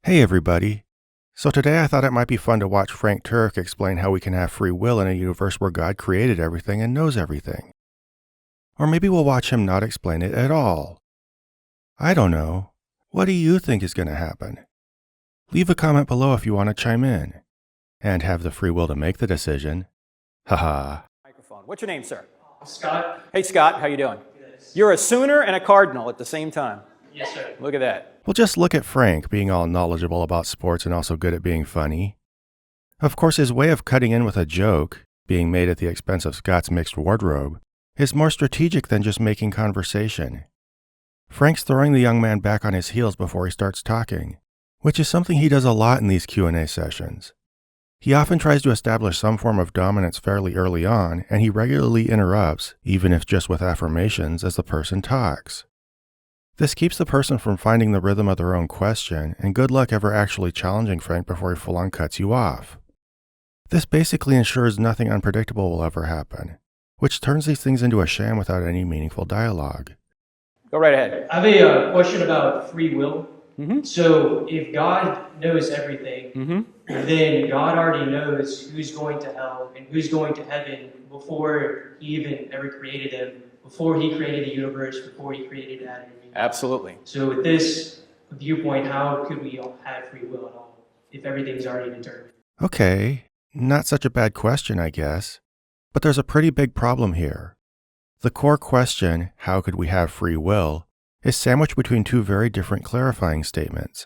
Hey everybody. So today I thought it might be fun to watch Frank Turek explain how we can have free will in a universe where God created everything and knows everything. Or maybe we'll watch him not explain it at all. I don't know. What do you think is going to happen? Leave a comment below if you want to chime in. And have the free will to make the decision. Haha. Microphone. What's your name, sir? Scott? Hey, Scott. How you doing? You're a Sooner and a Cardinal at the same time. Yes, sir. Look at that. Well, just look at Frank being all knowledgeable about sports and also good at being funny. Of course, his way of cutting in with a joke, being made at the expense of Scott's mixed wardrobe, is more strategic than just making conversation. Frank's throwing the young man back on his heels before he starts talking, which is something he does a lot in these Q&A sessions. He often tries to establish some form of dominance fairly early on, and he regularly interrupts, even if just with affirmations, as the person talks. This keeps the person from finding the rhythm of their own question, and good luck ever actually challenging Frank before he full-on cuts you off. This basically ensures nothing unpredictable will ever happen, which turns these things into a sham without any meaningful dialogue. Go right ahead. I have a question about free will. Mm-hmm. So, if God knows everything, then God already knows who's going to hell and who's going to heaven before He even ever created them, before He created the universe, before He created Adam and Eve. Absolutely. So, with this viewpoint, how could we all have free will at all if everything's already determined? Okay, not such a bad question, I guess. But there's a pretty big problem here. The core question, how could we have free will, is sandwiched between two very different clarifying statements.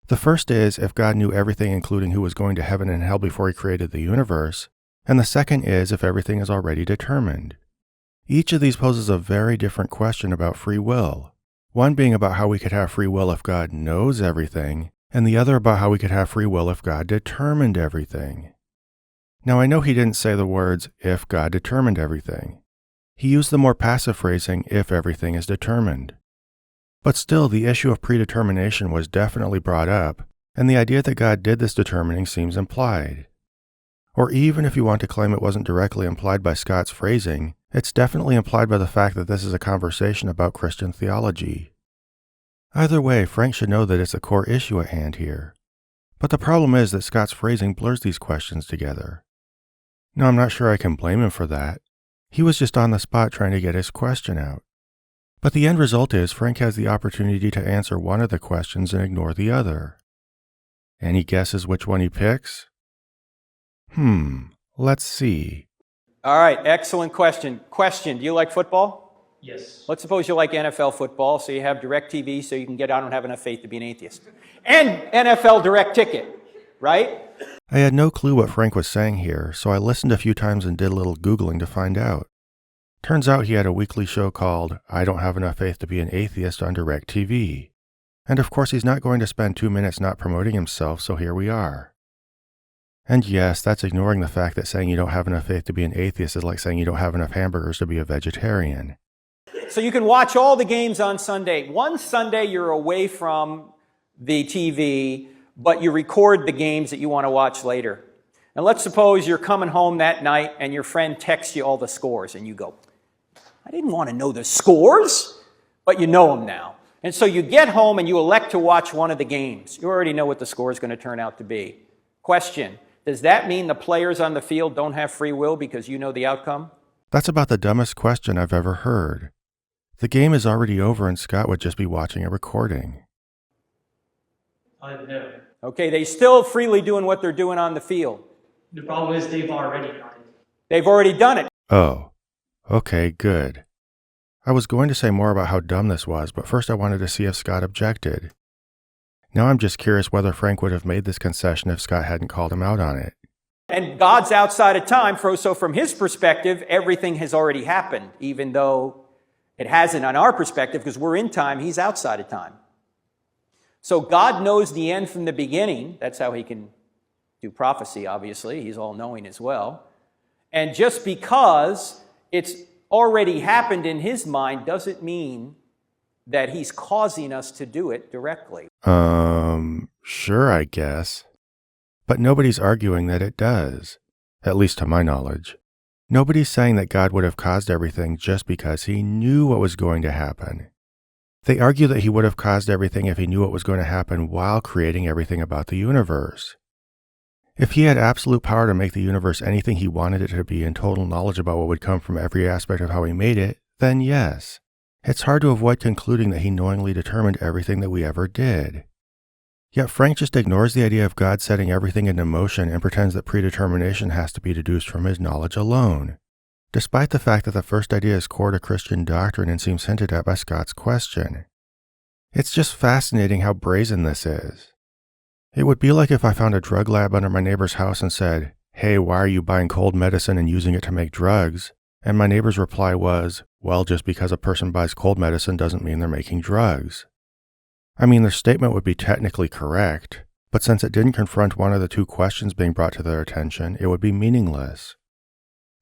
The first is if God knew everything including who was going to heaven and hell before He created the universe, and the second is if everything is already determined. Each of these poses a very different question about free will, one being about how we could have free will if God knows everything, and the other about how we could have free will if God determined everything. Now I know he didn't say the words, if God determined everything. He used the more passive phrasing, if everything is determined. But still, the issue of predetermination was definitely brought up, and the idea that God did this determining seems implied. Or even if you want to claim it wasn't directly implied by Scott's phrasing, it's definitely implied by the fact that this is a conversation about Christian theology. Either way, Frank should know that it's a core issue at hand here. But the problem is that Scott's phrasing blurs these questions together. Now, I'm not sure I can blame him for that. He was just on the spot trying to get his question out. But the end result is Frank has the opportunity to answer one of the questions and ignore the other. Any guesses which one he picks? Let's see. All right. Excellent question. Do you like football? Yes. Let's suppose you like NFL football, so you have DirecTV so you can get I don't have enough faith to be an atheist. And NFL Direct Ticket, right? I had no clue what Frank was saying here, so I listened a few times and did a little Googling to find out. Turns out he had a weekly show called I Don't Have Enough Faith to Be an Atheist on DirecTV. And of course he's not going to spend 2 minutes not promoting himself, so here we are. And yes, that's ignoring the fact that saying you don't have enough faith to be an atheist is like saying you don't have enough hamburgers to be a vegetarian. So you can watch all the games on Sunday. One Sunday you're away from the TV, but you record the games that you want to watch later. And let's suppose you're coming home that night and your friend texts you all the scores and you go, I didn't want to know the scores, but you know them now. And so you get home and you elect to watch one of the games. You already know what the score is going to turn out to be. Question, does that mean the players on the field don't have free will because you know the outcome? That's about the dumbest question I've ever heard. The game is already over and Scott would just be watching a recording. No. Okay, they still freely doing what they're doing on the field. The problem is they've already done it. They've already done it. Oh, okay, good. I was going to say more about how dumb this was, but first I wanted to see if Scott objected. Now I'm just curious whether Frank would have made this concession if Scott hadn't called him out on it. And God's outside of time, so from his perspective, everything has already happened, even though it hasn't on our perspective, because we're in time, he's outside of time. So God knows the end from the beginning. That's how he can do prophecy, obviously. He's all-knowing as well. And just because it's already happened in his mind doesn't mean that he's causing us to do it directly. Sure, I guess. But nobody's arguing that it does, at least to my knowledge. Nobody's saying that God would have caused everything just because he knew what was going to happen. They argue that he would have caused everything if he knew what was going to happen while creating everything about the universe. If he had absolute power to make the universe anything he wanted it to be and total knowledge about what would come from every aspect of how he made it, then yes. It's hard to avoid concluding that he knowingly determined everything that we ever did. Yet Frank just ignores the idea of God setting everything into motion and pretends that predetermination has to be deduced from his knowledge alone, despite the fact that the first idea is core to Christian doctrine and seems hinted at by Scott's question. It's just fascinating how brazen this is. It would be like if I found a drug lab under my neighbor's house and said, "Hey, why are you buying cold medicine and using it to make drugs?" And my neighbor's reply was, "Well, just because a person buys cold medicine doesn't mean they're making drugs." I mean, their statement would be technically correct, but since it didn't confront one of the two questions being brought to their attention, it would be meaningless.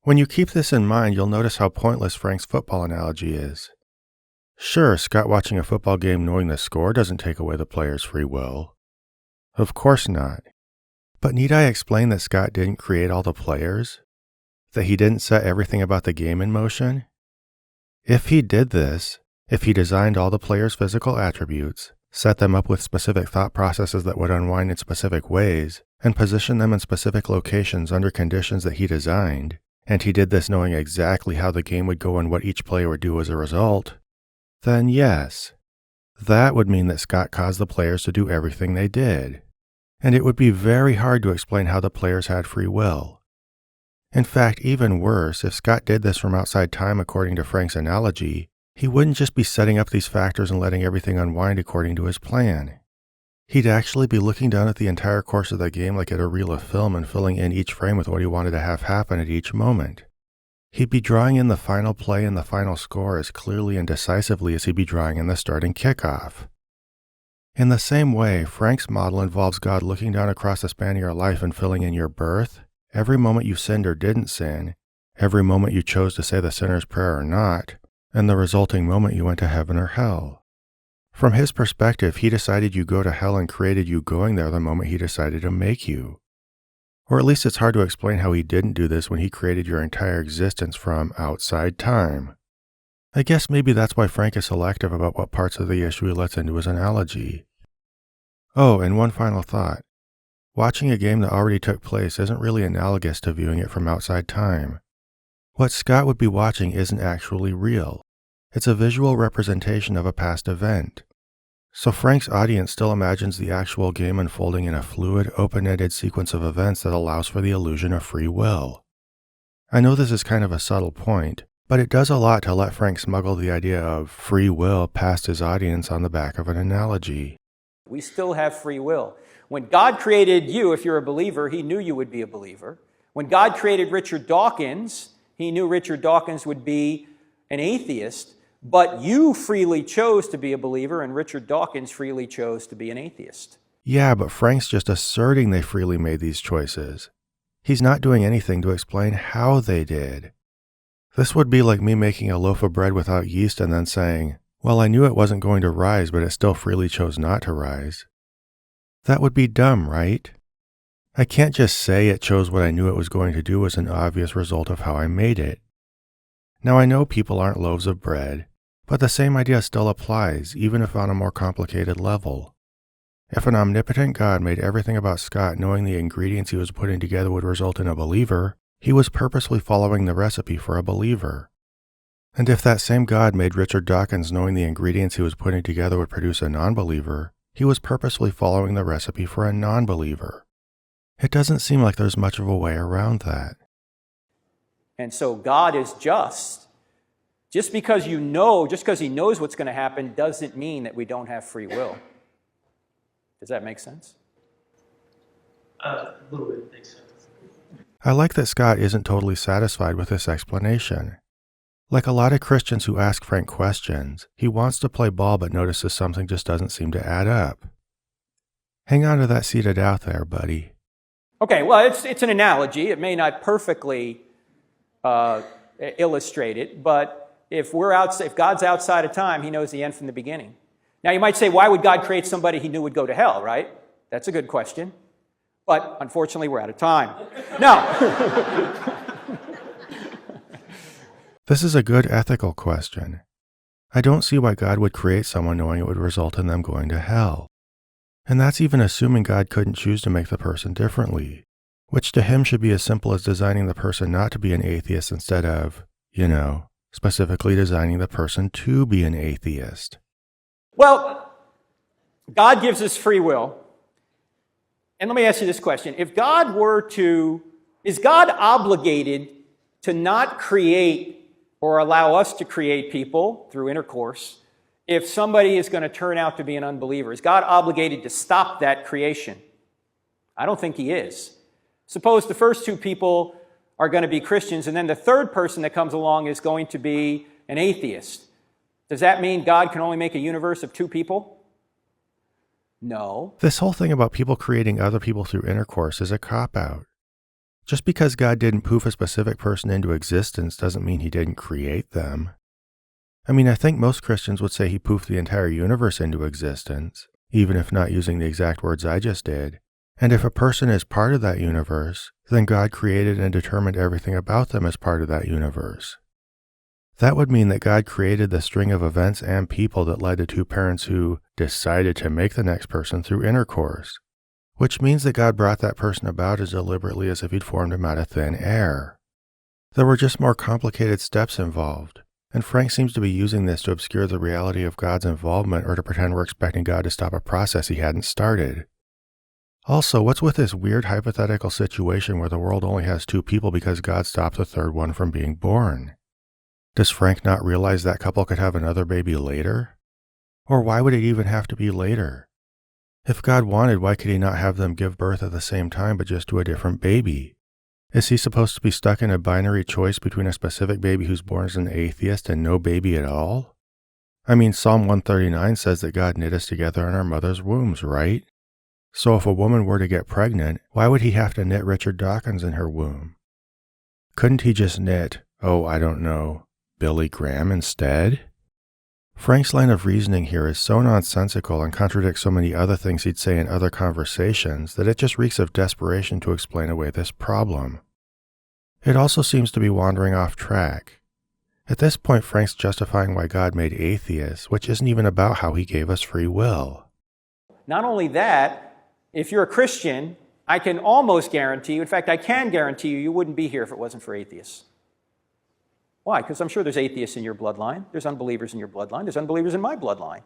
When you keep this in mind, you'll notice how pointless Frank's football analogy is. Sure, Scott watching a football game knowing the score doesn't take away the player's free will. Of course not. But need I explain that Scott didn't create all the players? That he didn't set everything about the game in motion? If he did this, if he designed all the players' physical attributes, set them up with specific thought processes that would unwind in specific ways, and position them in specific locations under conditions that he designed, and he did this knowing exactly how the game would go and what each player would do as a result, then yes, that would mean that Scott caused the players to do everything they did. And it would be very hard to explain how the players had free will. In fact, even worse, if Scott did this from outside time according to Frank's analogy, he wouldn't just be setting up these factors and letting everything unwind according to his plan. He'd actually be looking down at the entire course of the game like at a reel of film and filling in each frame with what he wanted to have happen at each moment. He'd be drawing in the final play and the final score as clearly and decisively as he'd be drawing in the starting kickoff. In the same way, Frank's model involves God looking down across the span of your life and filling in your birth, every moment you sinned or didn't sin, every moment you chose to say the sinner's prayer or not, and the resulting moment you went to heaven or hell. From his perspective, he decided you go to hell and created you going there the moment he decided to make you. Or at least it's hard to explain how he didn't do this when he created your entire existence from outside time. I guess maybe that's why Frank is selective about what parts of the issue he lets into his analogy. Oh, and one final thought. Watching a game that already took place isn't really analogous to viewing it from outside time. What Scott would be watching isn't actually real. It's a visual representation of a past event. So Frank's audience still imagines the actual game unfolding in a fluid, open-ended sequence of events that allows for the illusion of free will. I know this is kind of a subtle point, but it does a lot to let Frank smuggle the idea of free will past his audience on the back of an analogy. We still have free will. When God created you, if you're a believer, he knew you would be a believer. When God created Richard Dawkins, he knew Richard Dawkins would be an atheist, but you freely chose to be a believer, and Richard Dawkins freely chose to be an atheist. Yeah, but Frank's just asserting they freely made these choices. He's not doing anything to explain how they did. This would be like me making a loaf of bread without yeast and then saying, well, I knew it wasn't going to rise, but it still freely chose not to rise. That would be dumb, right? I can't just say it chose what I knew it was going to do as an obvious result of how I made it. Now, I know people aren't loaves of bread, but the same idea still applies, even if on a more complicated level. If an omnipotent God made everything about Scott knowing the ingredients he was putting together would result in a believer, he was purposely following the recipe for a believer. And if that same God made Richard Dawkins knowing the ingredients he was putting together would produce a non-believer, he was purposely following the recipe for a non-believer. It doesn't seem like there's much of a way around that. And so God is just. Just because he knows what's going to happen doesn't mean that we don't have free will. Does that make sense? A little bit makes sense. I like that Scott isn't totally satisfied with this explanation. Like a lot of Christians who ask Frank questions, he wants to play ball but notices something just doesn't seem to add up. Hang on to that seat of doubt there, buddy. Okay, well, it's an analogy. It may not perfectly illustrate it, but if God's outside of time, he knows the end from the beginning. Now, you might say, why would God create somebody he knew would go to hell, right? That's a good question. But unfortunately, we're out of time. No. This is a good ethical question. I don't see why God would create someone knowing it would result in them going to hell. And that's even assuming God couldn't choose to make the person differently, which to him should be as simple as designing the person not to be an atheist instead of, specifically designing the person to be an atheist. Well, God gives us free will. And let me ask you this question. Is God obligated to not create or allow us to create people through intercourse if somebody is going to turn out to be an unbeliever? Is God obligated to stop that creation? I don't think he is. Suppose the first two people are going to be Christians, and then the third person that comes along is going to be an atheist. Does that mean God can only make a universe of two people? No. This whole thing about people creating other people through intercourse is a cop-out. Just because God didn't poof a specific person into existence doesn't mean he didn't create them. I mean, I think most Christians would say he poofed the entire universe into existence, even if not using the exact words I just did. And if a person is part of that universe, then God created and determined everything about them as part of that universe. That would mean that God created the string of events and people that led to two parents who decided to make the next person through intercourse, which means that God brought that person about as deliberately as if he'd formed him out of thin air. There were just more complicated steps involved, and Frank seems to be using this to obscure the reality of God's involvement or to pretend we're expecting God to stop a process he hadn't started. Also, what's with this weird hypothetical situation where the world only has two people because God stopped the third one from being born? Does Frank not realize that couple could have another baby later? Or why would it even have to be later? If God wanted, why could he not have them give birth at the same time but just to a different baby? Is he supposed to be stuck in a binary choice between a specific baby who's born as an atheist and no baby at all? I mean, Psalm 139 says that God knit us together in our mother's wombs, right? So if a woman were to get pregnant, why would he have to knit Richard Dawkins in her womb? Couldn't he just knit, Billy Graham instead? Frank's line of reasoning here is so nonsensical and contradicts so many other things he'd say in other conversations that it just reeks of desperation to explain away this problem. It also seems to be wandering off track. At this point, Frank's justifying why God made atheists, which isn't even about how he gave us free will. Not only that, if you're a Christian, I can almost guarantee you, in fact, I can guarantee you wouldn't be here if it wasn't for atheists. Why? Because I'm sure there's atheists in your bloodline. There's unbelievers in your bloodline. There's unbelievers in my bloodline.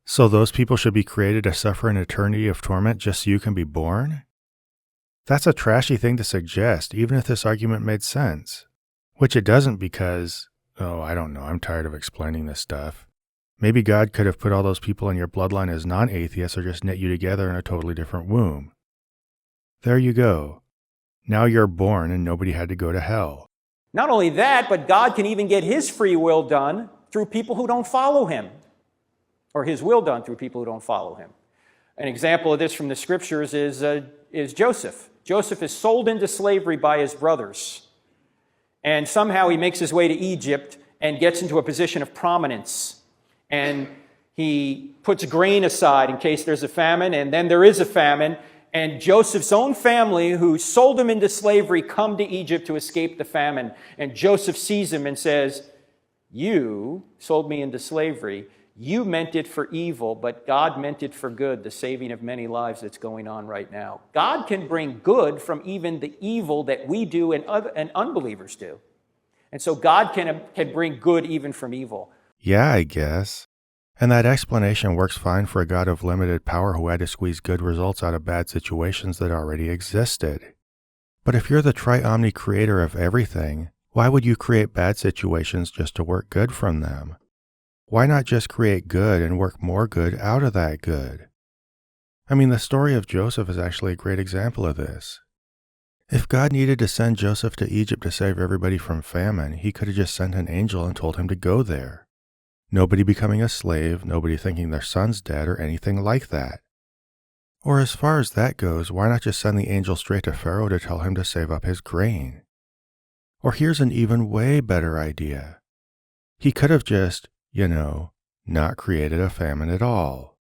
So those people should be created to suffer an eternity of torment just so you can be born? That's a trashy thing to suggest, even if this argument made sense. Which it doesn't because, I'm tired of explaining this stuff. Maybe God could have put all those people in your bloodline as non-atheists or just knit you together in a totally different womb. There you go. Now you're born and nobody had to go to hell. Not only that, but God can even get his free will done through people who don't follow him, or his will done through people who don't follow him. An example of this from the scriptures is Joseph. Joseph is sold into slavery by his brothers, and somehow he makes his way to Egypt and gets into a position of prominence. And he puts grain aside in case there's a famine, and then there is a famine. And Joseph's own family, who sold him into slavery, come to Egypt to escape the famine. And Joseph sees him and says, "You sold me into slavery. You meant it for evil, but God meant it for good, the saving of many lives that's going on right now." God can bring good from even the evil that we do and unbelievers do. And so God can bring good even from evil. Yeah, I guess. And that explanation works fine for a God of limited power who had to squeeze good results out of bad situations that already existed. But if you're the tri-omni creator of everything, why would you create bad situations just to work good from them? Why not just create good and work more good out of that good? I mean, the story of Joseph is actually a great example of this. If God needed to send Joseph to Egypt to save everybody from famine, he could have just sent an angel and told him to go there. Nobody becoming a slave, nobody thinking their son's dead or anything like that. Or as far as that goes, why not just send the angel straight to Pharaoh to tell him to save up his grain? Or here's an even way better idea. He could have just, not created a famine at all.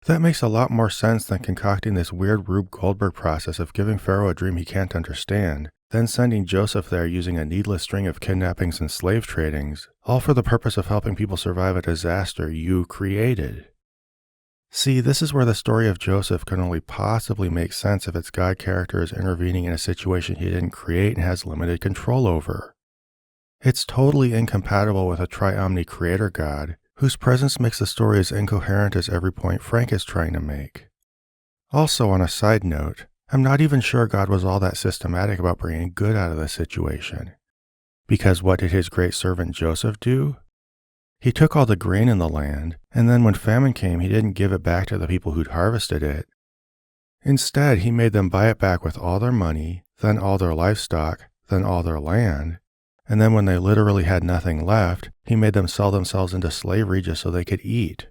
That makes a lot more sense than concocting this weird Rube Goldberg process of giving Pharaoh a dream he can't understand, then sending Joseph there using a needless string of kidnappings and slave tradings, all for the purpose of helping people survive a disaster you created. See, this is where the story of Joseph can only possibly make sense if its God character is intervening in a situation he didn't create and has limited control over. It's totally incompatible with a tri-omni creator God, whose presence makes the story as incoherent as every point Frank is trying to make. Also, on a side note, I'm not even sure God was all that systematic about bringing good out of the situation. Because what did his great servant Joseph do? He took all the grain in the land, and then when famine came, he didn't give it back to the people who'd harvested it. Instead, he made them buy it back with all their money, then all their livestock, then all their land, and then when they literally had nothing left, he made them sell themselves into slavery just so they could eat.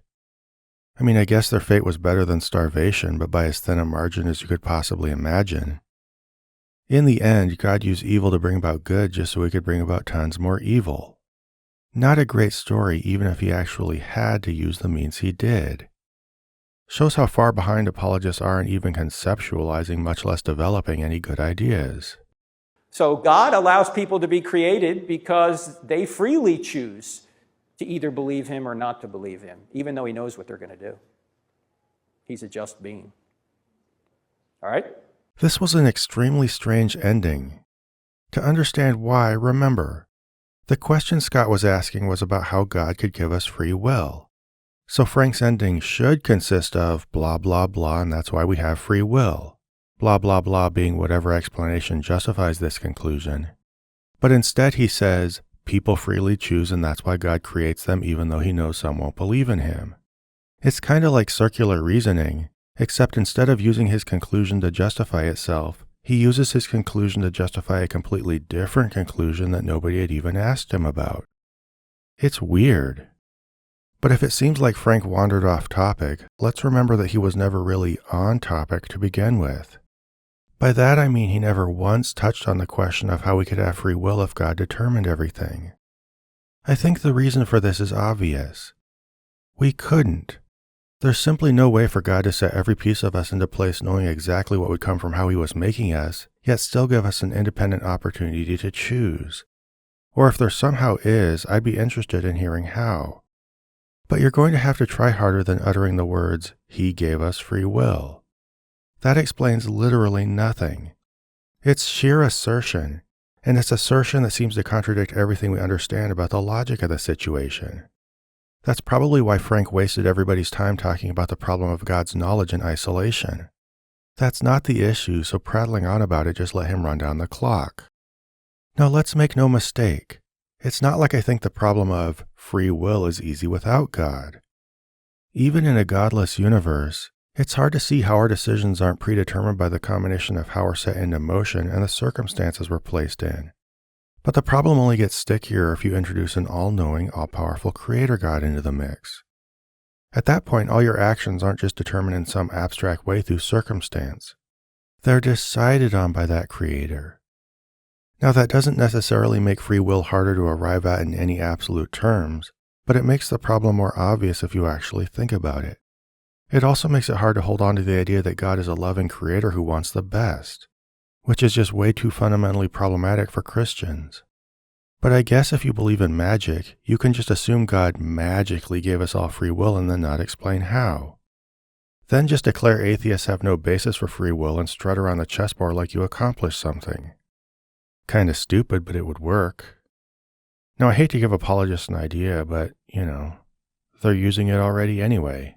I mean, I guess their fate was better than starvation, but by as thin a margin as you could possibly imagine. In the end, God used evil to bring about good just so he could bring about tons more evil. Not a great story, even if he actually had to use the means he did. Shows how far behind apologists are in even conceptualizing, much less developing any good ideas. So God allows people to be created because they freely choose to either believe him or not to believe him, even though he knows what they're going to do. He's a just being. All right? This was an extremely strange ending. To understand why, remember, the question Scott was asking was about how God could give us free will. So Frank's ending should consist of blah, blah, blah, and that's why we have free will. Blah, blah, blah being whatever explanation justifies this conclusion. But instead he says, people freely choose and that's why God creates them even though he knows some won't believe in him. It's kind of like circular reasoning, except instead of using his conclusion to justify itself, he uses his conclusion to justify a completely different conclusion that nobody had even asked him about. It's weird. But if it seems like Frank wandered off topic, let's remember that he was never really on topic to begin with. By that I mean he never once touched on the question of how we could have free will if God determined everything. I think the reason for this is obvious. We couldn't. There's simply no way for God to set every piece of us into place knowing exactly what would come from how he was making us, yet still give us an independent opportunity to choose. Or if there somehow is, I'd be interested in hearing how. But you're going to have to try harder than uttering the words, he gave us free will. That explains literally nothing. It's sheer assertion, and it's assertion that seems to contradict everything we understand about the logic of the situation. That's probably why Frank wasted everybody's time talking about the problem of God's knowledge in isolation. That's not the issue, so prattling on about it just let him run down the clock. Now let's make no mistake. It's not like I think the problem of free will is easy without God. Even in a godless universe, it's hard to see how our decisions aren't predetermined by the combination of how we're set into motion and the circumstances we're placed in. But the problem only gets stickier if you introduce an all-knowing, all-powerful creator God into the mix. At that point, all your actions aren't just determined in some abstract way through circumstance. They're decided on by that creator. Now, that doesn't necessarily make free will harder to arrive at in any absolute terms, but it makes the problem more obvious if you actually think about it. It also makes it hard to hold on to the idea that God is a loving creator who wants the best, which is just way too fundamentally problematic for Christians. But I guess if you believe in magic, you can just assume God magically gave us all free will and then not explain how. Then just declare atheists have no basis for free will and strut around the chessboard like you accomplished something. Kinda stupid, but it would work. Now, I hate to give apologists an idea, but, they're using it already anyway.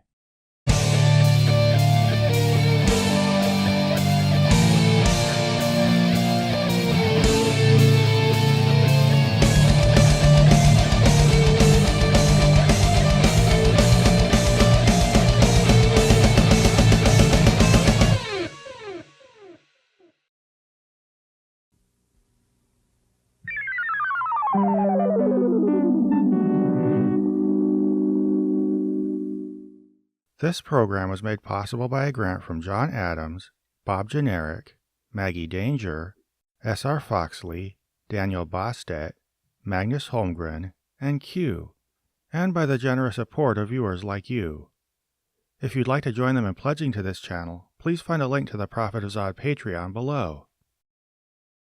This program was made possible by a grant from John Adams, Bob Generic, Maggie Danger, S.R. Foxley, Daniel Bostedt, Magnus Holmgren, and Q, and by the generous support of viewers like you. If you'd like to join them in pledging to this channel, please find a link to the Prophet of Zod Patreon below.